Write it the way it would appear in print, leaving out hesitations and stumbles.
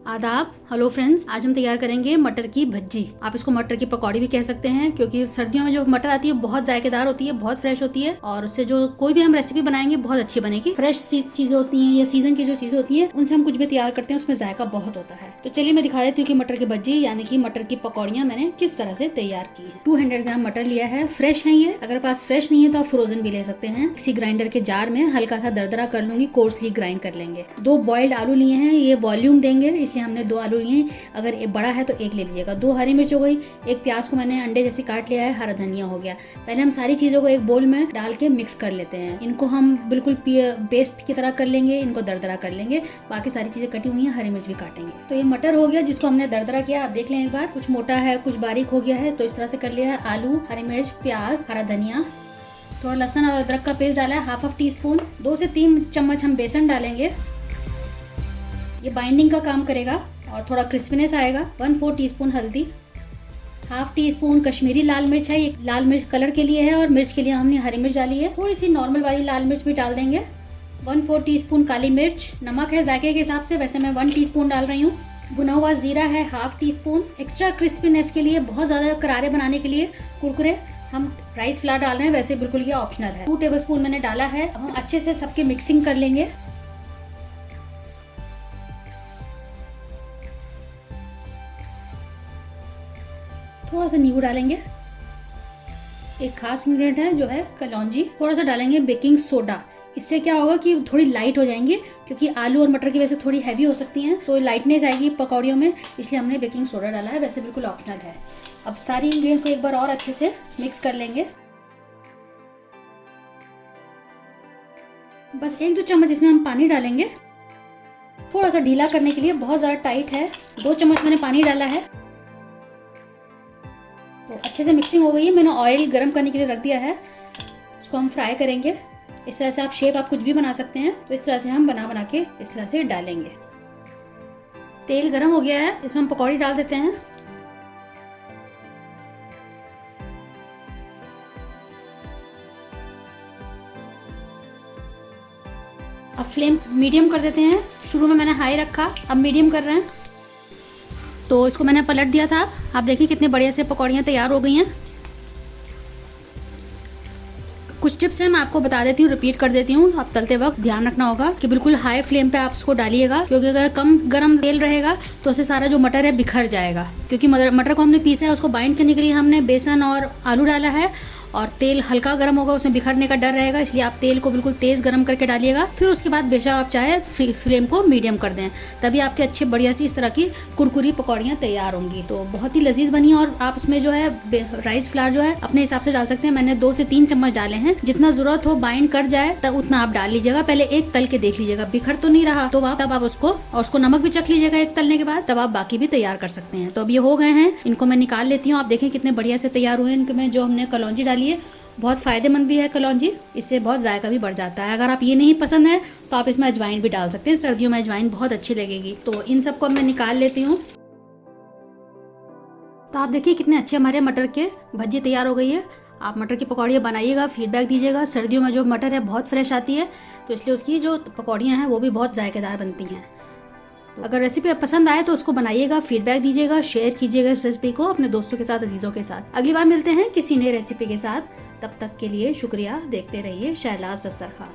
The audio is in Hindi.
आदाब, हेलो फ्रेंड्स। आज हम तैयार करेंगे मटर की भज्जी। आप इसको मटर की पकौड़ी भी कह सकते हैं, क्योंकि सर्दियों में जो मटर आती है बहुत जायकेदार होती है, बहुत फ्रेश होती है और उससे जो कोई भी हम रेसिपी बनाएंगे बहुत अच्छी बनेगी। फ्रेश चीजें होती हैं या सीजन की जो चीजें होती है उनसे हम कुछ भी तैयार करते हैं, उसमें जायका बहुत होता है। तो चलिए मैं दिखा देती हूँ कि मटर की भज्जी यानी कि मटर की पकौड़ियाँ मैंने किस तरह से तैयार की है। 200 ग्राम मटर लिया है, फ्रेश है ये। अगर पास फ्रेश नहीं है तो आप फ्रोजन भी ले सकते हैं। किसी ग्राइंडर के जार में हल्का सा दरदरा कर लूंगी, कोर्सली ग्राइंड कर लेंगे। 2 बॉइल्ड आलू लिए हैं, ये वॉल्यूम देंगे इसलिए हमने 2 आलू लिए। अगर ये बड़ा है तो 1 ले लीजिएगा। 2 हरी मिर्च हो गई, 1 प्याज को मैंने अंडे जैसे काट लिया है, हरा धनिया हो गया। पहले हम सारी चीजों को एक बोल में डाल के मिक्स कर लेते हैं। इनको हम बिल्कुल पेस्ट की तरह कर लेंगे, इनको दरदरा कर लेंगे। बाकी सारी चीजें कटी हुई हैं, हरी मिर्च भी काटेंगे। तो ये मटर हो गया जिसको हमने दरदरा किया। आप देख लें एक बार, कुछ मोटा है कुछ बारीक हो गया है, तो इस तरह से कर लिया है। आलू, हरी मिर्च, प्याज, हरा धनिया, थोड़ा लहसुन और अदरक का पेस्ट डाला है, ½ टीस्पून। 2 से 3 चम्मच हम बेसन डालेंगे, ये बाइंडिंग का काम करेगा और थोड़ा क्रिस्पीनेस आएगा। 1/4 टीस्पून हल्दी, ½ टीस्पून कश्मीरी लाल मिर्च है, ये लाल मिर्च कलर के लिए है और मिर्च के लिए हमने हरी मिर्च डाली है। थोड़ी सी नॉर्मल वाली लाल मिर्च भी डाल देंगे। 1/4 टीस्पून काली मिर्च। नमक है जायके के हिसाब से, वैसे मैं 1 टीस्पून डाल रही हूँ। भुना हुआ जीरा है ½ टीस्पून। एक्स्ट्रा क्रिस्पीनेस के लिए, बहुत ज्यादा करारे बनाने के लिए, कुरकुरे, हम राइस फ्लावर डाल रहे हैं, वैसे बिल्कुल ये ऑप्शनल है। 2 टेबलस्पून मैंने डाला है। अब हम अच्छे से सबके मिक्सिंग कर लेंगे। थोड़ा सा नींबू डालेंगे। एक खास इंग्रेडिएंट है जो है कलौंजी। थोड़ा सा डालेंगे बेकिंग सोडा। इससे क्या होगा कि थोड़ी लाइट हो जाएंगे, क्योंकि आलू और मटर की वजह से थोड़ी हैवी हो सकती हैं, तो लाइटनेस आएगी पकौड़ियों में, इसलिए हमने बेकिंग सोडा डाला है, वैसे बिल्कुल ऑप्शनल है। अब सारी इंग्रेडिएंट को एक बार और अच्छे से मिक्स कर लेंगे। बस 1-2 चम्मच इसमें हम पानी डालेंगे, थोड़ा सा ढीला करने के लिए, बहुत ज़्यादा टाइट है। 2 चम्मच मैंने पानी डाला है। तो अच्छे से मिक्सिंग हो गई है। मैंने ऑयल गरम करने के लिए रख दिया है, इसको हम फ्राई करेंगे। इस तरह से आप शेप आप कुछ भी बना सकते हैं, तो इस तरह से हम बना के इस तरह से डालेंगे। तेल गरम हो गया है, इसमें हम पकौड़ी डाल देते हैं। अब फ्लेम मीडियम कर देते हैं। शुरू में मैंने हाई रखा, अब मीडियम कर रहे हैं। तो इसको मैंने पलट दिया था। आप देखिए कितने बढ़िया से पकौड़ियाँ तैयार हो गई हैं। कुछ टिप्स हैं, मैं आपको बता देती हूँ, रिपीट कर देती हूँ। आप तलते वक्त ध्यान रखना होगा कि बिल्कुल हाई फ्लेम पे आप उसको डालिएगा, क्योंकि अगर कम गरम तेल रहेगा तो उससे सारा जो मटर है बिखर जाएगा। क्योंकि मटर को हमने पीसा है, उसको बाइंड करने के लिए हमने बेसन और आलू डाला है, और तेल हल्का गर्म होगा, उसमें बिखरने का डर रहेगा, इसलिए आप तेल को बिल्कुल तेज गर्म करके डालिएगा। फिर उसके बाद बेशक आप चाहे फ्लेम को मीडियम कर दें, तभी आपके अच्छे बढ़िया सी इस तरह की कुरकुरी पकौड़ियाँ तैयार होंगी। तो बहुत ही लजीज बनी। और आप उसमें जो है राइस फ्लावर जो है अपने हिसाब से डाल सकते हैं। मैंने 2 से 3 चम्मच डाले हैं, जितना जरूरत हो बाइंड कर जाए तब उतना आप डाल लीजिएगा। पहले एक तल के देख लीजिएगा, बिखर तो नहीं रहा, तो तब आप उसको नमक भी चख लीजिएगा एक तलने के बाद, तब आप बाकी भी तैयार कर सकते हैं। तो अब ये हो गए हैं, इनको मैं निकाल लेती हूँ। आप देखें कितने बढ़िया से तैयार हुए हैं। इनमें जो हमने कलौंजी डाली है बहुत फ़ायदेमंद भी है कलौंजी, इससे बहुत जायका भी बढ़ जाता है। अगर आप ये नहीं पसंद है तो आप इसमें अजवाइन भी डाल सकते हैं, सर्दियों में अजवाइन बहुत अच्छी लगेगी। तो इन सबको मैं निकाल लेती हूँ। तो आप देखिए कितने अच्छे हमारे मटर के भज्जी तैयार हो गई है। आप मटर की पकौड़ियाँ बनाइएगा, फीडबैक दीजिएगा। सर्दियों में जो मटर है बहुत फ्रेश आती है, तो इसलिए उसकी जो पकौड़ियाँ हैं वो भी बहुत जायकेदार बनती हैं। अगर रेसिपी पसंद आए तो उसको बनाइएगा, फीडबैक दीजिएगा, शेयर कीजिएगा इस रेसिपी को अपने दोस्तों के साथ, अजीजों के साथ। अगली बार मिलते हैं किसी नई रेसिपी के साथ। तब तक के लिए शुक्रिया। देखते रहिए शहलाज दस्तरखान।